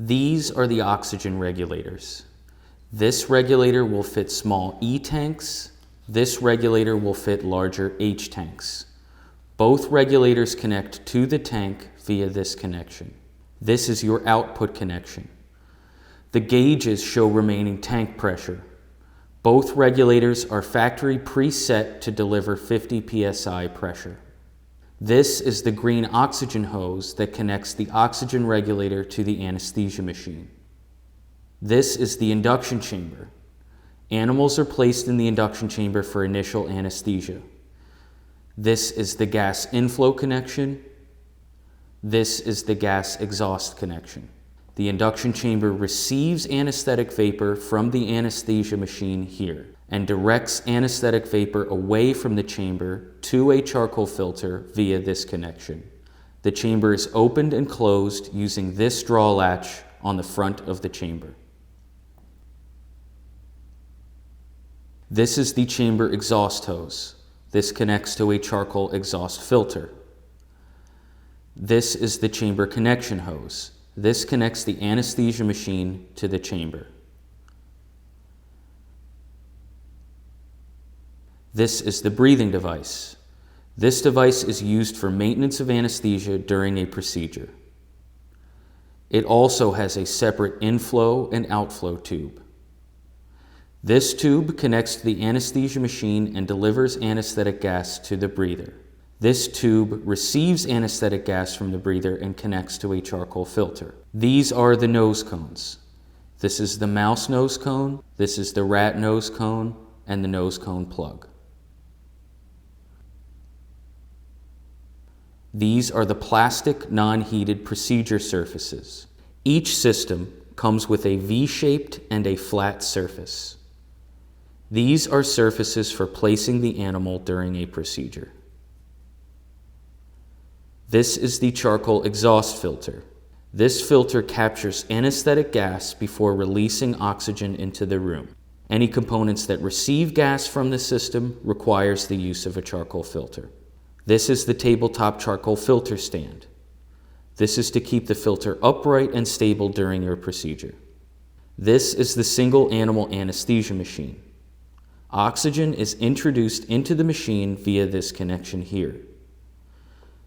These are the oxygen regulators. This regulator will fit small E tanks. This regulator will fit larger H tanks. Both regulators connect to the tank via this connection. This is your output connection. The gauges show remaining tank pressure. Both regulators are factory preset to deliver 50 psi pressure. This is the green oxygen hose that connects the oxygen regulator to the anesthesia machine. This is the induction chamber. Animals are placed in the induction chamber for initial anesthesia. This is the gas inflow connection. This is the gas exhaust connection. The induction chamber receives anesthetic vapor from the anesthesia machine here and directs anesthetic vapor away from the chamber to a charcoal filter via this connection. The chamber is opened and closed using this draw latch on the front of the chamber. This is the chamber exhaust hose. This connects to a charcoal exhaust filter. This is the chamber connection hose. This connects the anesthesia machine to the chamber. This is the breathing device. This device is used for maintenance of anesthesia during a procedure. It also has a separate inflow and outflow tube. This tube connects to the anesthesia machine and delivers anesthetic gas to the breather. This tube receives anesthetic gas from the breather and connects to a charcoal filter. These are the nose cones. This is the mouse nose cone, this is the rat nose cone, and the nose cone plug. These are the plastic, non-heated procedure surfaces. Each system comes with a V-shaped and a flat surface. These are surfaces for placing the animal during a procedure. This is the charcoal exhaust filter. This filter captures anesthetic gas before releasing oxygen into the room. Any components that receive gas from the system requires the use of a charcoal filter. This is the tabletop charcoal filter stand. This is to keep the filter upright and stable during your procedure. This is the single animal anesthesia machine. Oxygen is introduced into the machine via this connection here.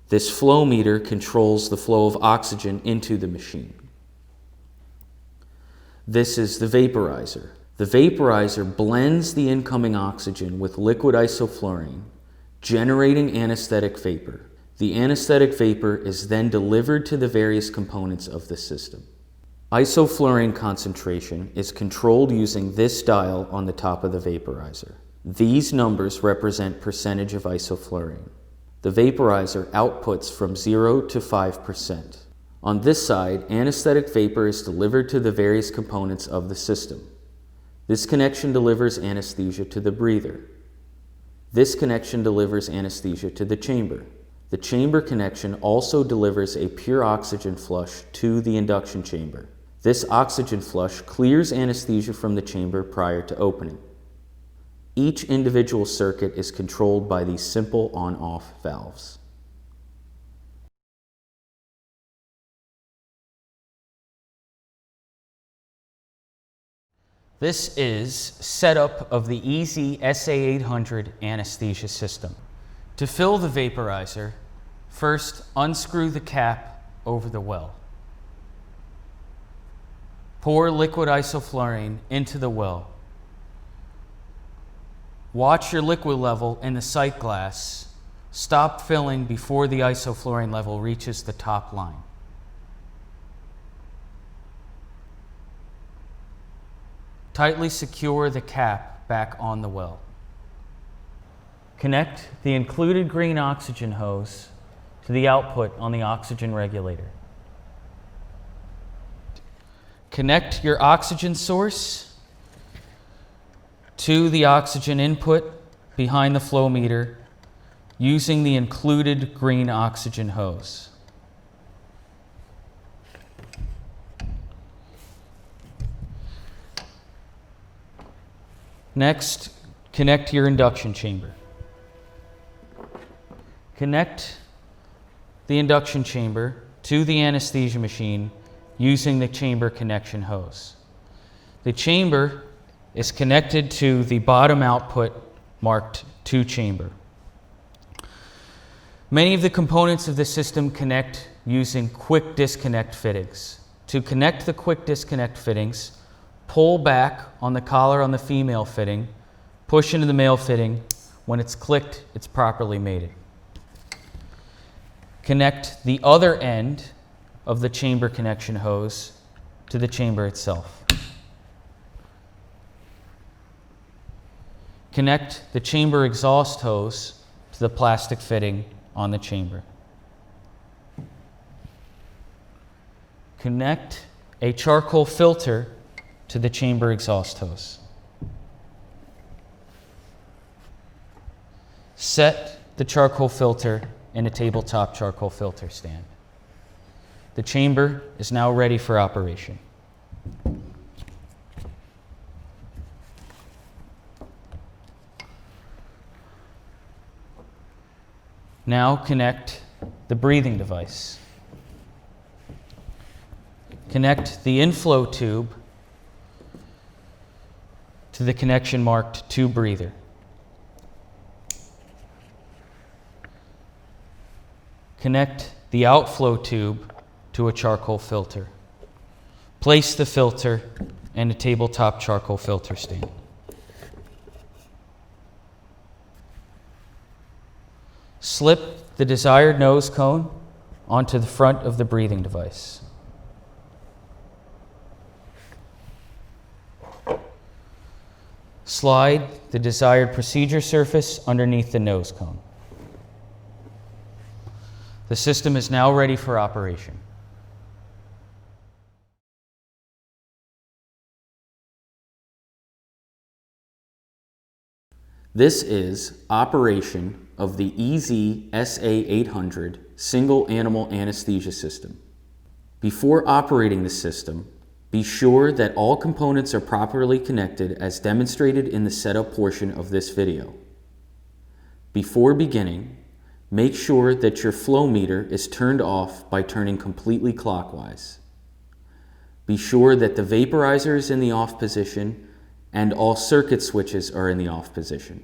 This flow meter controls the flow of oxygen into the machine. This is the vaporizer. The vaporizer blends the incoming oxygen with liquid isoflurane, generating anesthetic vapor. The anesthetic vapor is then delivered to the various components of the system. Isoflurane concentration is controlled using this dial on the top of the vaporizer. These numbers represent percentage of isoflurane. The vaporizer outputs from 0 to 5%. On this side, anesthetic vapor is delivered to the various components of the system. This connection delivers anesthesia to the breather. This connection delivers anesthesia to the chamber. The chamber connection also delivers a pure oxygen flush to the induction chamber. This oxygen flush clears anesthesia from the chamber prior to opening. Each individual circuit is controlled by these simple on-off valves. This is setup of the easy SA800 anesthesia system. To fill the vaporizer, first unscrew the cap over the well. Pour liquid isoflurane into the well. Watch your liquid level in the sight glass. Stop filling before the isoflurane level reaches the top line. Tightly secure the cap back on the well. Connect the included green oxygen hose to the output on the oxygen regulator. Connect your oxygen source to the oxygen input behind the flow meter using the included green oxygen hose. Next, connect your induction chamber. Connect the induction chamber to the anesthesia machine using the chamber connection hose. The chamber is connected to the bottom output marked to chamber. Many of the components of the system connect using quick disconnect fittings. To connect the quick disconnect fittings, pull back on the collar on the female fitting, push into the male fitting. When it's clicked, it's properly mated. Connect the other end of the chamber connection hose to the chamber itself. Connect the chamber exhaust hose to the plastic fitting on the chamber. Connect a charcoal filter to the chamber exhaust hose. Set the charcoal filter in a tabletop charcoal filter stand. The chamber is now ready for operation. Now connect the breathing device. Connect the inflow tube to the connection marked to breather. Connect the outflow tube to a charcoal filter. Place the filter in a tabletop charcoal filter stand. Slip the desired nose cone onto the front of the breathing device. Slide the desired procedure surface underneath the nose cone. The system is now ready for operation. This is operation of the SA800 single animal anesthesia system. Before operating the system, be sure that all components are properly connected as demonstrated in the setup portion of this video. Before beginning, make sure that your flow meter is turned off by turning completely clockwise. Be sure that the vaporizer is in the off position and all circuit switches are in the off position.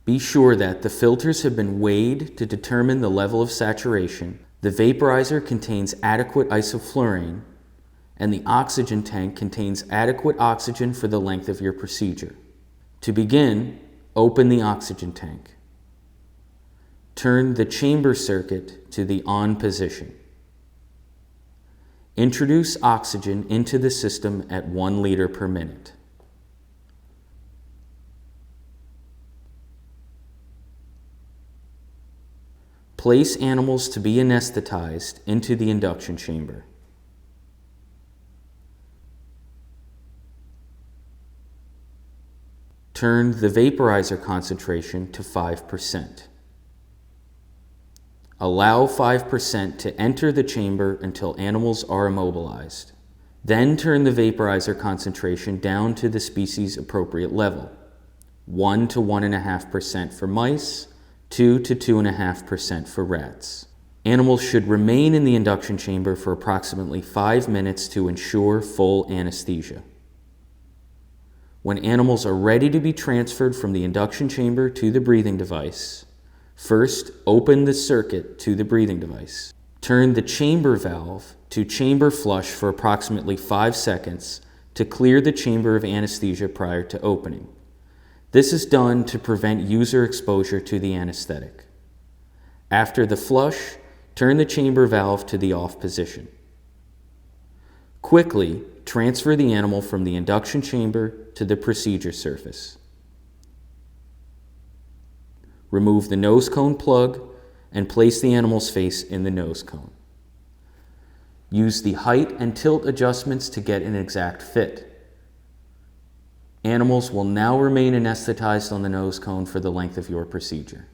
Be sure that the filters have been weighed to determine the level of saturation, the vaporizer contains adequate isoflurane, and the oxygen tank contains adequate oxygen for the length of your procedure. To begin, open the oxygen tank. Turn the chamber circuit to the on position. Introduce oxygen into the system at 1 liter per minute. Place animals to be anesthetized into the induction chamber. Turn the vaporizer concentration to 5%. Allow 5% to enter the chamber until animals are immobilized. Then turn the vaporizer concentration down to the species appropriate level, 1 to 1.5% for mice, 2 to 2.5% for rats. Animals should remain in the induction chamber for approximately 5 minutes to ensure full anesthesia. When animals are ready to be transferred from the induction chamber to the breathing device, first open the circuit to the breathing device. Turn the chamber valve to chamber flush for approximately 5 seconds to clear the chamber of anesthesia prior to opening. This is done to prevent user exposure to the anesthetic. After the flush, turn the chamber valve to the off position. Quickly transfer the animal from the induction chamber to the procedure surface. Remove the nose cone plug and place the animal's face in the nose cone. Use the height and tilt adjustments to get an exact fit. Animals will now remain anesthetized on the nose cone for the length of your procedure.